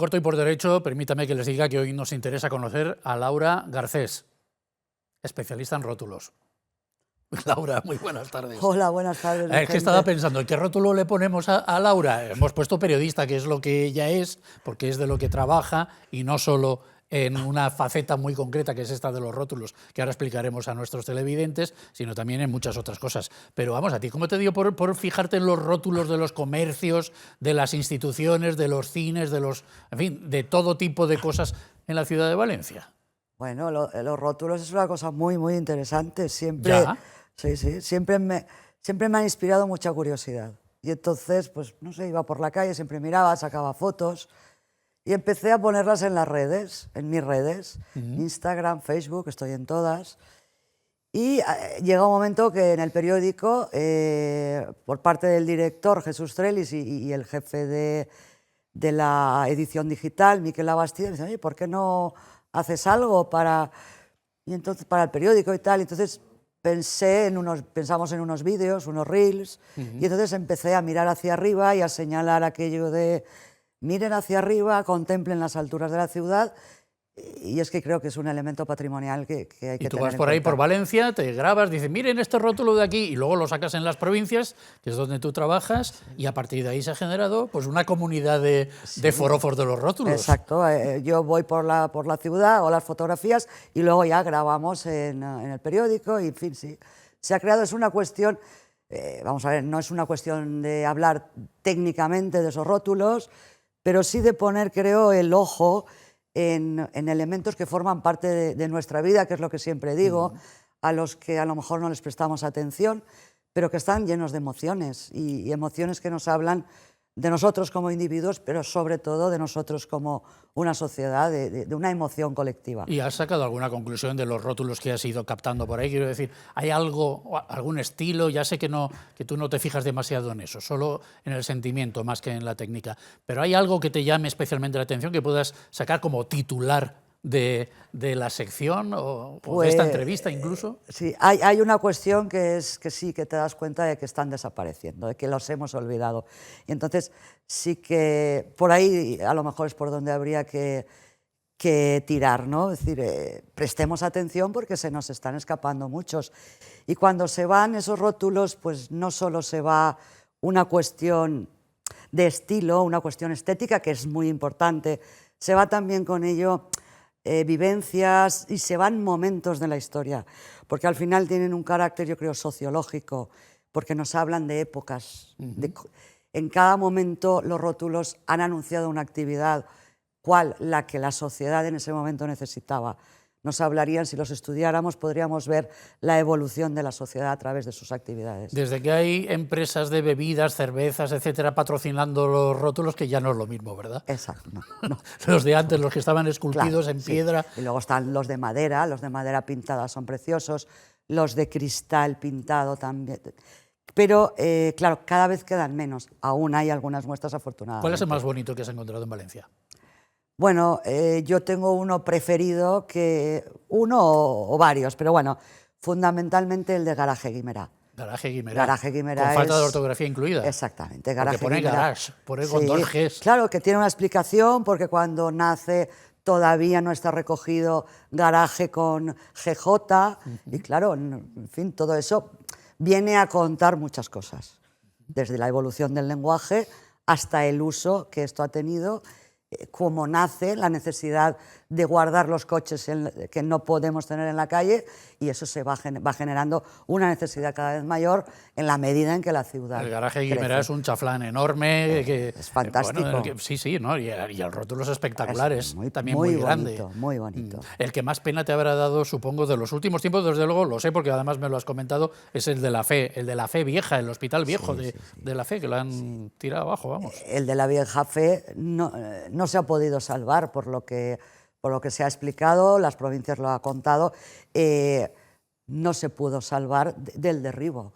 corto y por derecho, permítame que les diga que hoy nos interesa conocer a Laura Garcés, especialista en rótulos. Laura, muy buenas tardes. Hola, buenas tardes. Es que estaba pensando, ¿qué rótulo le ponemos a Laura? Hemos puesto periodista, que es lo que ella es, porque es de lo que trabaja y no solo en una faceta muy concreta, que es esta de los rótulos, que ahora explicaremos a nuestros televidentes, sino también en muchas otras cosas. Pero vamos, a ti, ¿cómo te dio por fijarte en los rótulos de los comercios, de las instituciones, de los cines, en fin, de todo tipo de cosas en la ciudad de Valencia? Bueno, los rótulos es una cosa muy, muy interesante. Siempre, ¿Ya? sí, siempre me ha inspirado mucha curiosidad. Y entonces, pues, no sé, iba por la calle, siempre miraba, sacaba fotos y empecé a ponerlas en las redes, en mis redes, Instagram, Facebook, estoy en todas. Y llega un momento que en el periódico, por parte del director Jesús Trellis y el jefe de la edición digital, Miquel Labastida, me dice, oye, ¿por qué no haces algo para el periódico y tal? Entonces pensamos en unos vídeos, unos reels, y entonces empecé a mirar hacia arriba y a señalar aquello de miren hacia arriba, contemplen las alturas de la ciudad. Y es que creo que es un elemento patrimonial que hay que tener en cuenta. Y tú vas por ahí por Valencia, te grabas, dices, miren este rótulo de aquí, y luego lo sacas en las provincias, que es donde tú trabajas, y a partir de ahí se ha generado pues una comunidad de forofos de los rótulos. Exacto, yo voy por la ciudad o las fotografías y luego ya grabamos en el periódico y en fin, sí. Se ha creado, es una cuestión, vamos a ver, no es una cuestión de hablar técnicamente de esos rótulos, pero sí de poner, creo, el ojo en elementos que forman parte de nuestra vida, que es lo que siempre digo, a los que a lo mejor no les prestamos atención, pero que están llenos de emociones y emociones que nos hablan de nosotros como individuos, pero sobre todo de nosotros como una sociedad, de una emoción colectiva. ¿Y has sacado alguna conclusión de los rótulos que has ido captando por ahí? Quiero decir, ¿hay algo, algún estilo? Ya sé que tú no te fijas demasiado en eso, solo en el sentimiento más que en la técnica, pero ¿hay algo que te llame especialmente la atención, que puedas sacar como titular de la sección o de esta entrevista incluso? Sí, hay una cuestión que es que sí, que te das cuenta de que están desapareciendo, de que los hemos olvidado. Y entonces sí que por ahí a lo mejor es por donde habría que tirar, ¿no? Es decir, prestemos atención porque se nos están escapando muchos. Y cuando se van esos rótulos, pues no solo se va una cuestión de estilo, una cuestión estética, que es muy importante, se va también con ello vivencias y se van momentos de la historia, porque al final tienen un carácter, yo creo, sociológico, porque nos hablan de épocas. En cada momento los rótulos han anunciado una actividad, cual la que la sociedad en ese momento necesitaba. Nos hablarían, si los estudiáramos, podríamos ver la evolución de la sociedad a través de sus actividades. Desde que hay empresas de bebidas, cervezas, etcétera, patrocinando los rótulos, que ya no es lo mismo, ¿verdad? Exacto, no. Los de antes, los que estaban esculpidos Claro, en piedra. Y luego están los de madera pintada son preciosos, los de cristal pintado también. Pero, claro, cada vez quedan menos. Aún hay algunas muestras, afortunadamente. ¿Cuál es el más bonito que has encontrado en Valencia? Bueno, yo tengo uno preferido, uno o varios, pero bueno, fundamentalmente el de Garaje Guimerá. Garaje Guimerá. Garaje Guimerá con falta de ortografía incluida. Exactamente. Garaje porque pone Guimerá. garage, pone con dos Gs. Claro, que tiene una explicación, porque cuando nace todavía no está recogido garaje con GJ, y claro, en fin, todo eso viene a contar muchas cosas, desde la evolución del lenguaje hasta el uso que esto ha tenido, cómo nace la necesidad de guardar los coches que no podemos tener en la calle, y eso se va generando una necesidad cada vez mayor en la medida en que la ciudad El Garaje Guimerá crece. es un chaflán enorme. Es fantástico. Bueno, sí, ¿no? Y el rótulo es espectacular, es también muy grande. Bonito, muy bonito. El que más pena te habrá dado, supongo, de los últimos tiempos, desde luego, lo sé porque además me lo has comentado, es el de la Fe Vieja, el Hospital Viejo de la Fe, que lo han tirado abajo, vamos. El de la Vieja Fe no se ha podido salvar, por lo que se ha explicado, las provincias lo han contado, no se pudo salvar del derribo.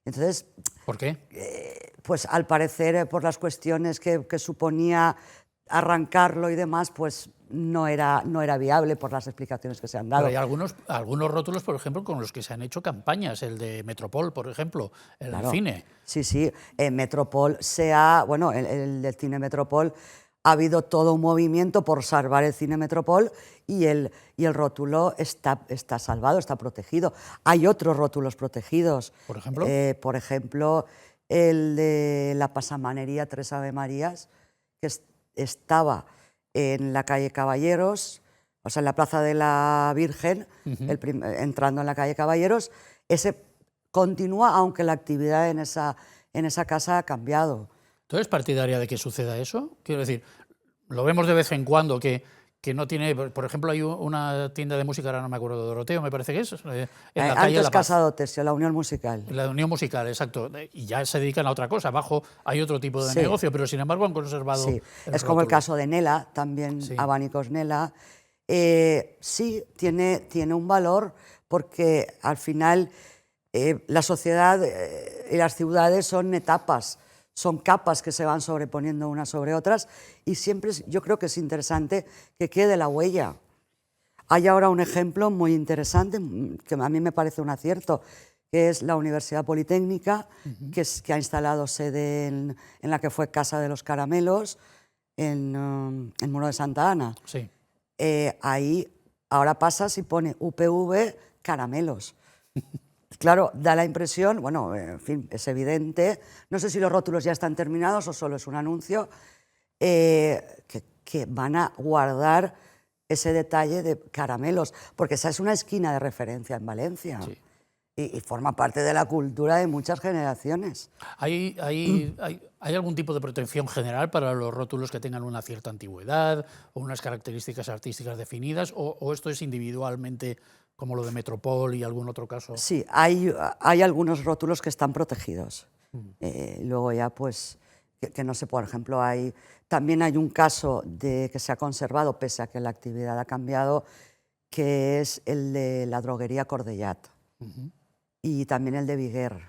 Entonces, ¿por qué? Pues al parecer, por las cuestiones que suponía arrancarlo y demás, pues no era viable por las explicaciones que se han dado. Pero hay algunos rótulos, por ejemplo, con los que se han hecho campañas, el de Metropol, por ejemplo, el cine. Sí, Metropol el del cine Metropol ha habido todo un movimiento por salvar el cine Metropol y el rótulo está salvado, está protegido. Hay otros rótulos protegidos. ¿Por ejemplo? Por ejemplo, el de la pasamanería Tres Ave Marías, que estaba en la calle Caballeros, o sea, en la Plaza de la Virgen, entrando en la calle Caballeros. Ese continúa, aunque la actividad en esa casa ha cambiado. ¿Tú eres partidaria de que suceda eso? Quiero decir, lo vemos de vez en cuando que no tiene... Por ejemplo, hay una tienda de música, ahora no me acuerdo, de Doroteo, me parece que es, en la calle Antes La Paz. Casa Tesio, la Unión Musical. La Unión Musical, exacto. Y ya se dedican a otra cosa. Abajo hay otro tipo de negocio, pero sin embargo han conservado... Sí, es como el caso de Nela, también Abanicos Nela. Sí, tiene un valor porque al final la sociedad y las ciudades son etapas, son capas que se van sobreponiendo unas sobre otras y siempre yo creo que es interesante que quede la huella. Hay ahora un ejemplo muy interesante, que a mí me parece un acierto, que es la Universidad Politécnica, que ha instalado sede en la que fue Casa de los Caramelos, en Muro de Santa Ana. Sí. Ahí ahora pasas y pone UPV Caramelos. Claro, da la impresión, bueno, en fin, es evidente, no sé si los rótulos ya están terminados o solo es un anuncio, que van a guardar ese detalle de Caramelos, porque esa es una esquina de referencia en Valencia. Sí. Y forma parte de la cultura de muchas generaciones. ¿Hay algún tipo de protección general para los rótulos que tengan una cierta antigüedad o unas características artísticas definidas? ¿O esto es individualmente como lo de Metropol y algún otro caso? Sí, hay algunos rótulos que están protegidos. Luego ya, pues, que no sé, por ejemplo, también hay un caso que se ha conservado, pese a que la actividad ha cambiado, que es el de la droguería Cordellat. Y también el de Viguer.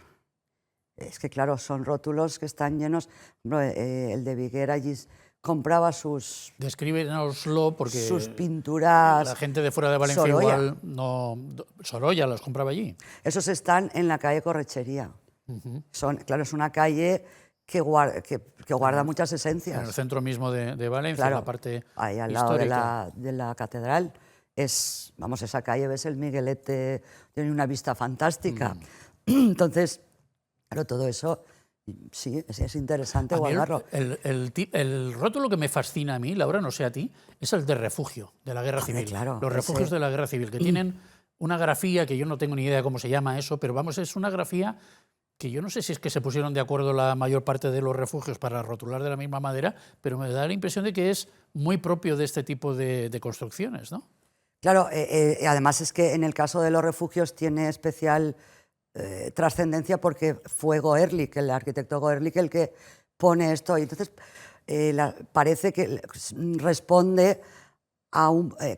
Es que, claro, son rótulos que están llenos. El de Viguer allí compraba sus... Descríbenoslo porque... Sus pinturas... La gente de fuera de Valencia Sorolla. igual no... Sorolla los compraba allí. Esos están en la calle Correchería. Claro, es una calle que guarda muchas esencias. En el centro mismo de Valencia, Claro, en la parte ahí al lado histórica. de la catedral. Vamos, esa calle, ves el Miguelete, tiene una vista fantástica. Entonces, claro, todo eso, sí, es interesante A mí guardarlo. el rótulo que me fascina a mí, Laura, no sé a ti, es el de refugio de la Guerra Civil. Claro, Los refugios de la Guerra Civil, que tienen una grafía que yo no tengo ni idea cómo se llama eso, pero vamos, es una grafía que yo no sé si es que se pusieron de acuerdo la mayor parte de los refugios para rotular de la misma manera, pero me da la impresión de que es muy propio de este tipo de construcciones, ¿no? Claro, además es que en el caso de los refugios tiene especial trascendencia porque fue Goerlich, el arquitecto Goerlich, el que pone esto. Y entonces parece que responde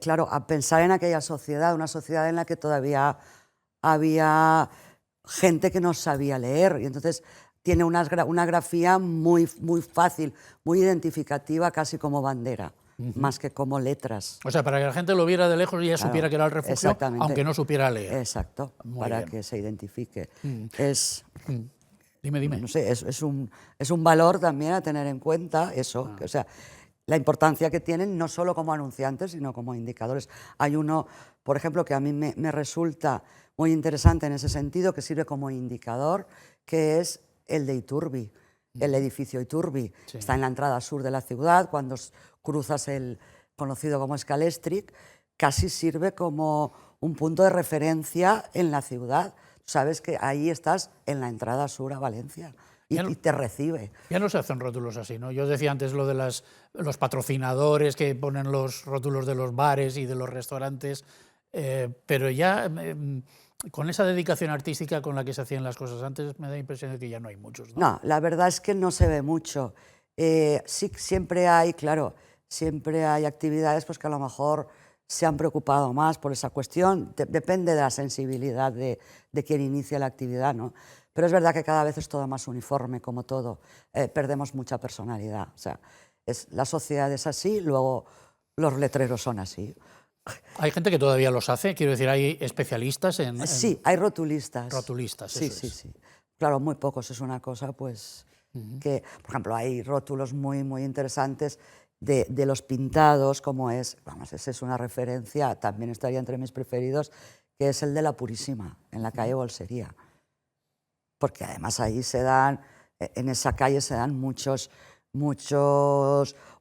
claro, a pensar en aquella sociedad, una sociedad en la que todavía había gente que no sabía leer. Y entonces tiene una grafía muy, muy fácil, muy identificativa, casi como bandera. Más que como letras. O sea, para que la gente lo viera de lejos y ya supiera que era el refugio, aunque no supiera leer. Exacto, para que se identifique. Dime. No sé, es un valor también a tener en cuenta eso, o sea, la importancia que tienen no solo como anunciantes, sino como indicadores. Hay uno, por ejemplo, que a mí me resulta muy interesante en ese sentido, que sirve como indicador, que es el de Iturbi. El edificio Iturbi está en la entrada sur de la ciudad, cuando cruzas el conocido como Scalestric, casi sirve como un punto de referencia en la ciudad. Sabes que ahí estás en la entrada sur a Valencia y te recibe. Ya no se hacen rótulos así, ¿no? Yo decía antes lo de los patrocinadores que ponen los rótulos de los bares y de los restaurantes, pero ya... con esa dedicación artística con la que se hacían las cosas antes, me da la impresión de que ya no hay muchos, ¿no? No, la verdad es que no se ve mucho. Sí, siempre hay, claro, siempre hay actividades pues, que a lo mejor se han preocupado más por esa cuestión. Depende de la sensibilidad de quien inicia la actividad, ¿no? Pero es verdad que cada vez es todo más uniforme, como todo. Perdemos mucha personalidad. O sea, la sociedad es así, luego los letreros son así. Hay gente que todavía los hace, quiero decir, hay especialistas en... Sí, hay rotulistas. Rotulistas, sí, eso sí. Claro, muy pocos, es una cosa, pues, que, por ejemplo, hay rótulos muy, muy interesantes de los pintados, como es, vamos, esa es una referencia, también estaría entre mis preferidos, que es el de la Purísima, en la calle Bolsería. Porque además ahí se dan, en esa calle se dan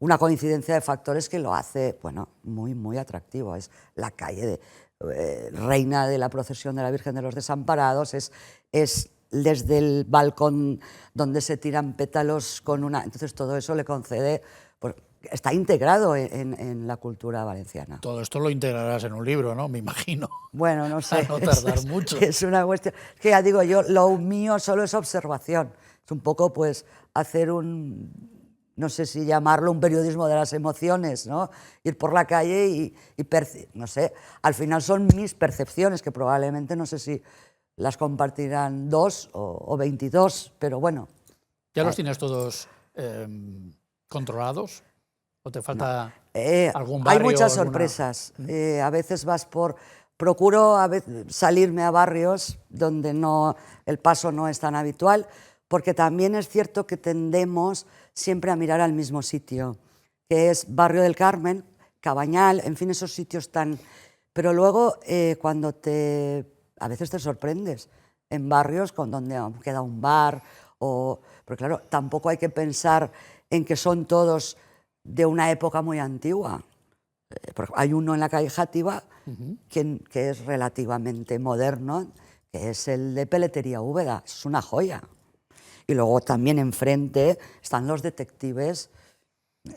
una coincidencia de factores que lo hace, bueno, muy, muy atractivo. Es la calle reina de la procesión de la Virgen de los Desamparados, es desde el balcón donde se tiran pétalos con una... Entonces todo eso le concede... Pues, está integrado en la cultura valenciana. Todo esto lo integrarás en un libro, ¿no? Me imagino. Bueno, no sé. A no tardar mucho. Es una cuestión... Es que ya digo, yo lo mío solo es observación. Es un poco, pues, hacer no sé si llamarlo un periodismo de las emociones, ¿no? Ir por la calle y no sé, al final son mis percepciones, que probablemente no sé si las compartirán 2 o 22, pero bueno. ¿Ya los tienes todos controlados? ¿O te falta algún barrio? Hay muchas sorpresas. A veces procuro salirme a barrios donde el paso no es tan habitual, porque también es cierto que tendemos siempre a mirar al mismo sitio, que es Barrio del Carmen, Cabañal, en fin, esos sitios tan... Pero luego, cuando a veces te sorprendes en barrios donde queda un bar, pero claro, tampoco hay que pensar en que son todos de una época muy antigua. Hay uno en la calle Játiva que es relativamente moderno, que es el de Peletería Úbeda, es una joya. Y luego también enfrente están los detectives,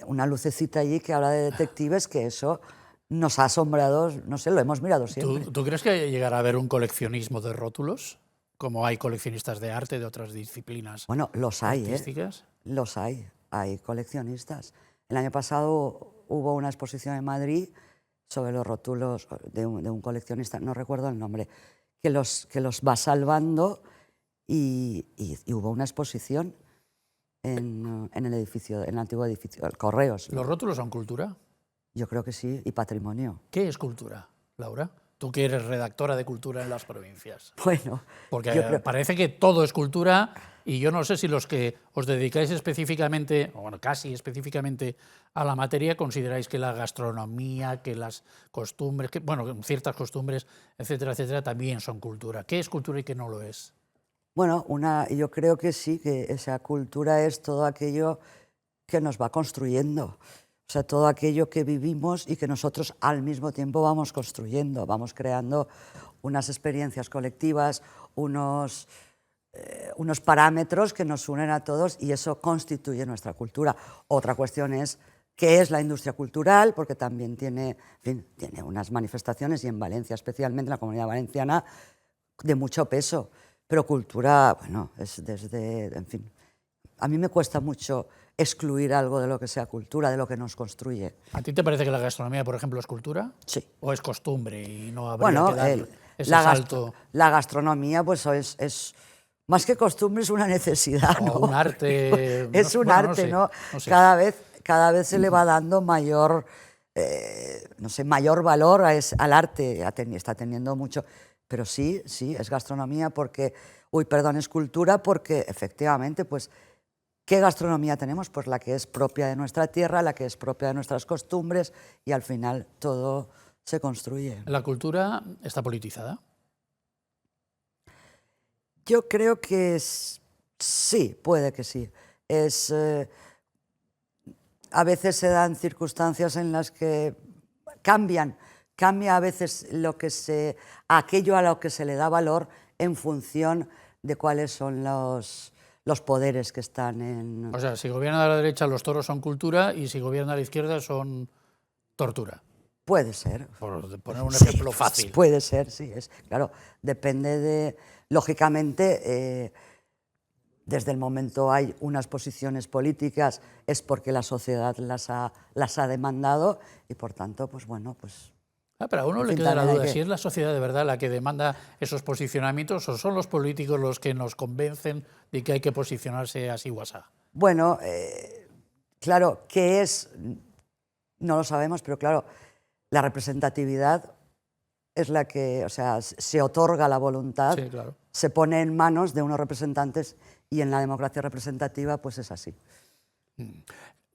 una lucecita allí que habla de detectives, que eso nos ha asombrado, no sé, lo hemos mirado siempre. ¿Tú crees que llegará a haber un coleccionismo de rótulos? Como hay coleccionistas de arte de otras disciplinas. Bueno, los hay, artísticas. Los hay coleccionistas. El año pasado hubo una exposición en Madrid sobre los rótulos de un coleccionista, no recuerdo el nombre, que los va salvando. Y hubo una exposición en el antiguo edificio, el Correos. ¿Los rótulos son cultura? Yo creo que sí, y patrimonio. ¿Qué es cultura, Laura? Tú que eres redactora de cultura en las provincias. Bueno, porque parece que todo es cultura y yo no sé si los que os dedicáis específicamente, o bueno, casi específicamente a la materia, consideráis que la gastronomía, que las costumbres, ciertas costumbres, etcétera, etcétera, también son cultura. ¿Qué es cultura y qué no lo es? Bueno, yo creo que sí, que esa cultura es todo aquello que nos va construyendo, o sea, todo aquello que vivimos y que nosotros al mismo tiempo vamos construyendo, vamos creando unas experiencias colectivas, unos parámetros que nos unen a todos y eso constituye nuestra cultura. Otra cuestión es qué es la industria cultural, porque también tiene unas manifestaciones, y en Valencia especialmente, en la Comunidad Valenciana, de mucho peso. Pero cultura, bueno, es en fin, a mí me cuesta mucho excluir algo de lo que sea cultura, de lo que nos construye. ¿A ti te parece que la gastronomía, por ejemplo, es cultura? Sí. ¿O es costumbre y no habría que dar ese salto? La gastronomía, pues es más que costumbre, es una necesidad, ¿no? O un arte. Es un arte, ¿no? No sé. Cada vez se le va dando mayor, mayor valor al arte, está teniendo mucho... Pero sí, es gastronomía porque, es cultura porque efectivamente, pues, ¿qué gastronomía tenemos? Pues la que es propia de nuestra tierra, la que es propia de nuestras costumbres y al final todo se construye. ¿La cultura está politizada? Yo creo que sí, puede que sí. A veces se dan circunstancias en las que cambia a veces aquello a lo que se le da valor en función de cuáles son los poderes que están en... O sea, si gobierna la derecha los toros son cultura y si gobierna la izquierda son tortura. Puede ser. Por poner un ejemplo fácil. Puede ser, sí. Claro, depende de... Lógicamente, desde el momento hay unas posiciones políticas, es porque la sociedad las ha demandado y por tanto, pues bueno, pues... Pero a uno le queda la duda, si es la sociedad de verdad la que demanda esos posicionamientos o son los políticos los que nos convencen de que hay que posicionarse así o asá. Bueno, claro, ¿qué es? No lo sabemos, pero claro, la representatividad es la que, o sea, se otorga la voluntad, sí, claro. Se pone en manos de unos representantes y en la democracia representativa pues es así.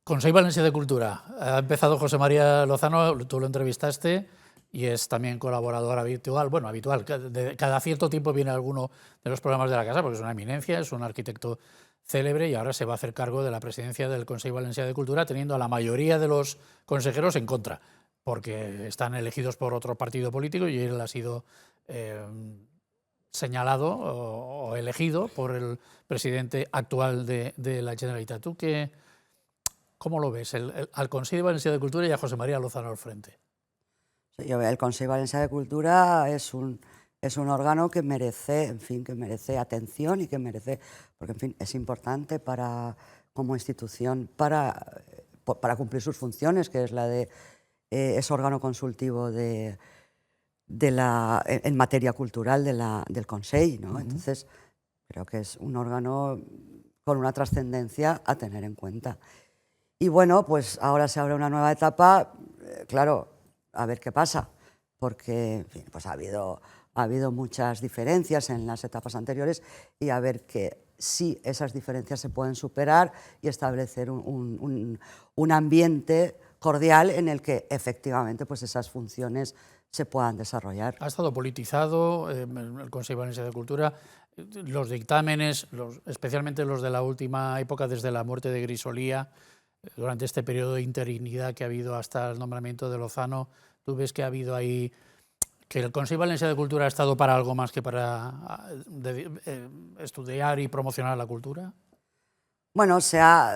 Consell Valencià de Cultura. Ha empezado José María Lozano, tú lo entrevistaste y es también colaborador habitual. Bueno, habitual. Cada cierto tiempo viene alguno de los programas de la casa porque es una eminencia, es un arquitecto célebre y ahora se va a hacer cargo de la presidencia del Consell Valencià de Cultura, teniendo a la mayoría de los consejeros en contra, porque están elegidos por otro partido político y él ha sido señalado o elegido por el presidente actual de la Generalitat. ¿Tú cómo lo ves al Consell Valencià de Cultura y a José María Lozano al frente? El Consell Valencià de Cultura es un órgano que merece, en fin, que merece atención y que merece, porque en fin, es importante como institución para cumplir sus funciones, que es la de es órgano consultivo en materia cultural del Consell, ¿no? Entonces, creo que es un órgano con una trascendencia a tener en cuenta. Y bueno, pues ahora se abre una nueva etapa, claro, a ver qué pasa, porque en fin, pues ha habido muchas diferencias en las etapas anteriores y a ver si esas diferencias se pueden superar y establecer un ambiente cordial en el que efectivamente pues esas funciones se puedan desarrollar. Ha estado politizado el Consell Valencià de Cultura. Los dictámenes, especialmente los de la última época, desde la muerte de Grisolía, durante este periodo de interinidad que ha habido hasta el nombramiento de Lozano, ¿tú ves que ha habido ahí, que el Consell Valencià de Cultura ha estado para algo más que para estudiar y promocionar la cultura? Bueno, se ha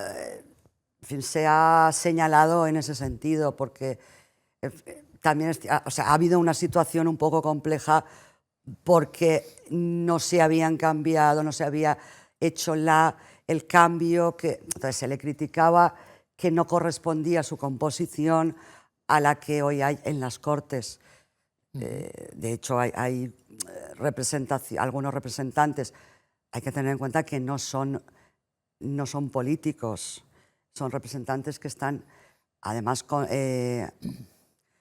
señalado en ese sentido, porque también ha habido una situación un poco compleja porque no se habían cambiado, no se había hecho el cambio, entonces se le criticaba que no correspondía su composición a la que hoy hay en las Cortes. De hecho, hay algunos representantes, hay que tener en cuenta que no son políticos, son representantes que están, además,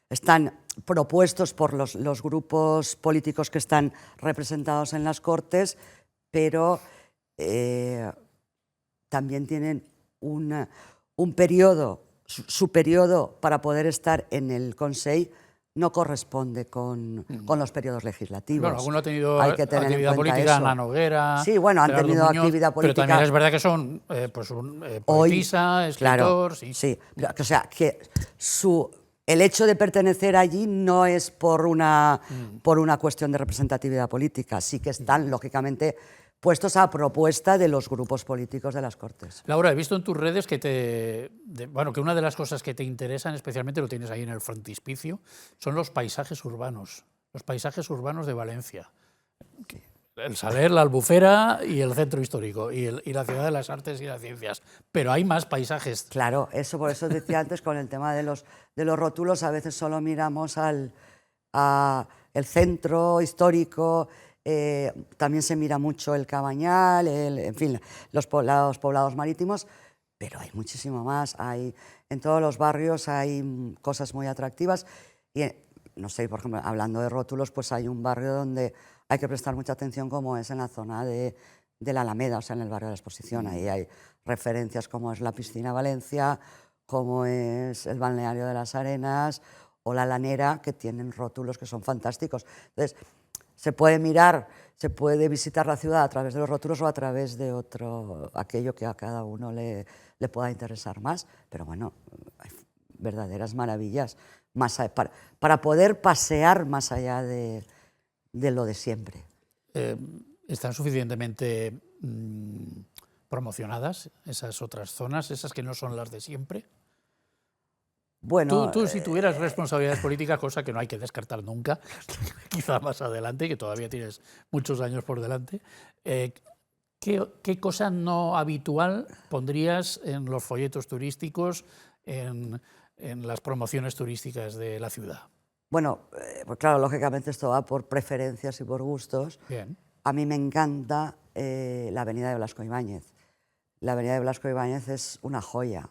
están propuestos por los grupos políticos que están representados en las Cortes, pero también tienen un periodo, su periodo para poder estar en el Consell no corresponde con los periodos legislativos. Bueno, alguno ha tenido actividad política, Ana Noguera. Sí, bueno, han Gerardo tenido Muñoz, actividad política. Pero también es verdad que son pues un poetisa, escritor. Claro, sí. O sea, que el hecho de pertenecer allí no es por una cuestión de representatividad política. Sí que están, lógicamente, puestos a propuesta de los grupos políticos de las Cortes. Laura, he visto en tus redes que que una de las cosas que te interesan, especialmente lo tienes ahí en el frontispicio, son los paisajes urbanos de Valencia. El Saler, la Albufera y el centro histórico, y la ciudad de las artes y las ciencias. Pero hay más paisajes. Claro, por eso decía antes con el tema de los rótulos, a veces solo miramos el centro histórico. También se mira mucho el Cabañal, en fin, los poblados marítimos, pero hay muchísimo más. En todos los barrios hay cosas muy atractivas. Y, no sé, por ejemplo, hablando de rótulos, pues hay un barrio donde hay que prestar mucha atención, como es en la zona de la Alameda, o sea, en el barrio de la Exposición. Ahí hay referencias como es la Piscina Valencia, como es el Balneario de las Arenas o la Lanera, que tienen rótulos que son fantásticos. Entonces, se puede mirar, se puede visitar la ciudad a través de los rótulos o a través de aquello que a cada uno le pueda interesar más. Pero bueno, hay verdaderas maravillas para poder pasear más allá de lo de siempre. ¿Están suficientemente promocionadas esas otras zonas, esas que no son las de siempre? Bueno, tú si tuvieras responsabilidades políticas, cosa que no hay que descartar nunca, quizá más adelante, que todavía tienes muchos años por delante, ¿qué cosa no habitual pondrías en los folletos turísticos, en las promociones turísticas de la ciudad? Bueno, pues claro, lógicamente esto va por preferencias y por gustos. Bien. A mí me encanta la avenida de Blasco Ibáñez. La avenida de Blasco Ibáñez es una joya.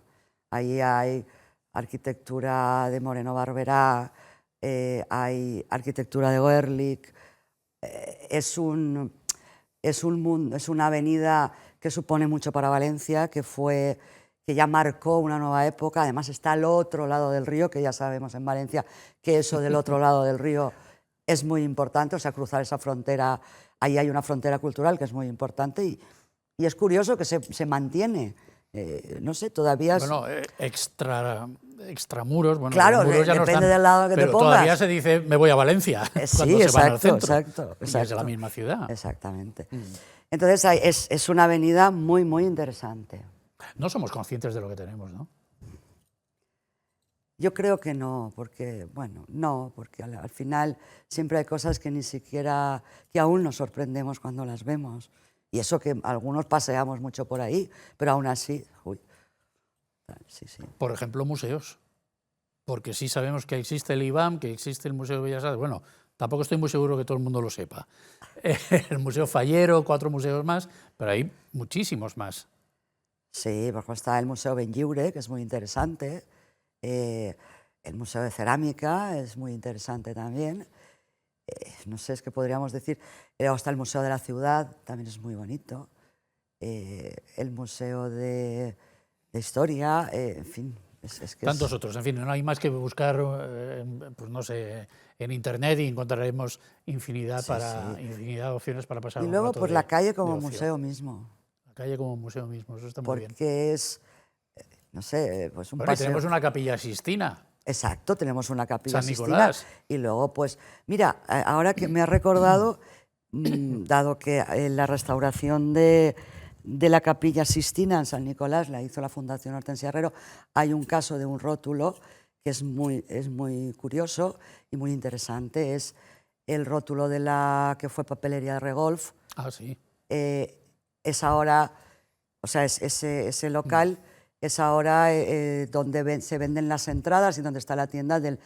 Ahí hay arquitectura de Moreno Barberá, hay arquitectura de Goerlich. Es una avenida que supone mucho para Valencia, que que ya marcó una nueva época. Además está al otro lado del río, que ya sabemos en Valencia que eso del otro lado del río es muy importante, o sea, cruzar esa frontera, ahí hay una frontera cultural que es muy importante y es curioso que se mantiene. No sé, todavía... Bueno, extramuros, bueno, claro, muros ya depende no están, del lado que te pero pongas. todavía se dice me voy a Valencia Sí, cuando se van al centro. exacto. Y es de la misma ciudad. Exactamente. Entonces es una avenida muy, muy interesante. No somos conscientes de lo que tenemos, ¿no? Yo creo que no, porque, bueno, no, porque al final siempre hay cosas que ni siquiera, que aún nos sorprendemos cuando las vemos. Y eso que algunos paseamos mucho por ahí, pero aún así, uy. Sí. Por ejemplo, museos. Porque sí sabemos que existe el IBAM, que existe el Museo de Bellas Artes. Bueno, tampoco estoy muy seguro que todo el mundo lo sepa. El Museo Fallero, 4 museos más, pero hay muchísimos más. Sí, por ejemplo está el Museo Benlliure, que es muy interesante. El Museo de Cerámica es muy interesante también. No sé, es que podríamos decir... Luego está el Museo de la Ciudad, también es muy bonito. El Museo de Historia, en fin... Es que tantos otros, en fin, no hay más que buscar, pues no sé, en internet y encontraremos infinidad de opciones para pasar un Y luego, rato pues de, la calle como de ocio. museo mismo. La calle como museo mismo, eso está muy bien. Porque es, no sé, pues un Bueno, y paseo... tenemos una capilla Sixtina. Exacto, tenemos una capilla San Sixtina. Nicolás. Y luego, pues, mira, ahora que me ha recordado, dado que la restauración de la capilla Sixtina en San Nicolás la hizo la Fundación Hortensia Herrero, hay un caso de un rótulo que es muy curioso y muy interesante. Es el rótulo de la que fue papelería de Regolf. Ah, sí. Es ahora, o sea, ese local es ahora donde se venden las entradas y donde está la tienda del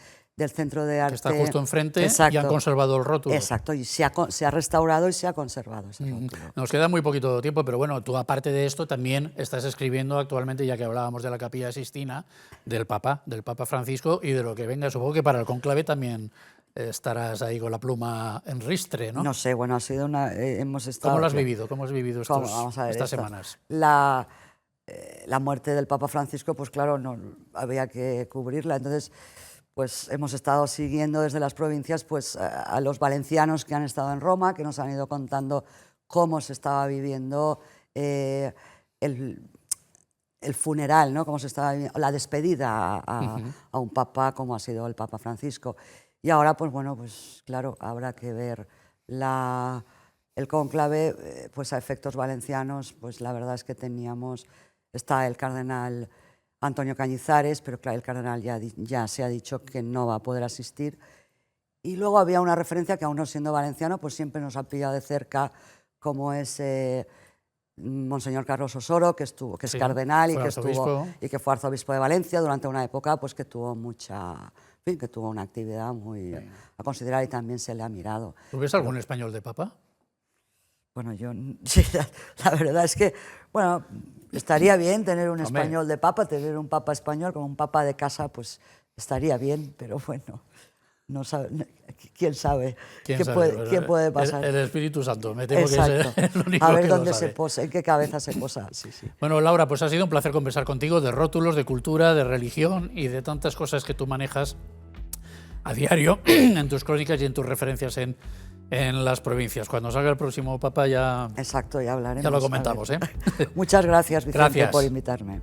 Centro de Arte. Que está justo enfrente. Exacto. Y han conservado el rótulo. Exacto, y se ha restaurado y se ha conservado ese rótulo. Nos queda muy poquito tiempo, pero bueno, tú aparte de esto también estás escribiendo actualmente, ya que hablábamos de la capilla Sixtina, del Papa Francisco y de lo que venga. Supongo que para el conclave también estarás ahí con la pluma en ristre, ¿no? No sé, bueno, ha sido una... hemos estado... ¿Cómo lo has vivido? ¿Cómo has vivido Vamos a ver estas esto. semanas? La muerte del Papa Francisco, pues claro, no había que cubrirla, entonces... Pues hemos estado siguiendo desde las provincias pues, a los valencianos que han estado en Roma, que nos han ido contando cómo se estaba viviendo el funeral, ¿no? Cómo se estaba viviendo, la despedida a un papa como ha sido el Papa Francisco. Y ahora, pues bueno, pues claro, habrá que ver el cónclave, pues a efectos valencianos, pues la verdad es que está el cardenal Antonio Cañizares, pero claro, el cardenal ya se ha dicho que no va a poder asistir. Y luego había una referencia que, aún no siendo valenciano, pues siempre nos ha pillado de cerca, como es Monseñor Carlos Osoro, que es cardenal y que fue arzobispo de Valencia durante una época pues, que tuvo que tuvo una actividad muy a considerar y también se le ha mirado. ¿Tú ves algún español de papa? Bueno, sí, la verdad es que, bueno, estaría bien tener un español de papa, tener un papa español, como un papa de casa, pues estaría bien, pero bueno, no sabe, ¿quién sabe? ¿Quién puede pasar? El Espíritu Santo, me temo Exacto. que es el único a ver que dónde lo sabe. se posa, en qué cabeza se posa. Sí. Bueno, Laura, pues ha sido un placer conversar contigo de rótulos, de cultura, de religión y de tantas cosas que tú manejas a diario en tus crónicas y en tus referencias en las provincias. Cuando salga el próximo Papa ya... Exacto, ya hablaremos. Ya lo comentamos, ¿eh? Muchas gracias, Vicente, Gracias. por invitarme.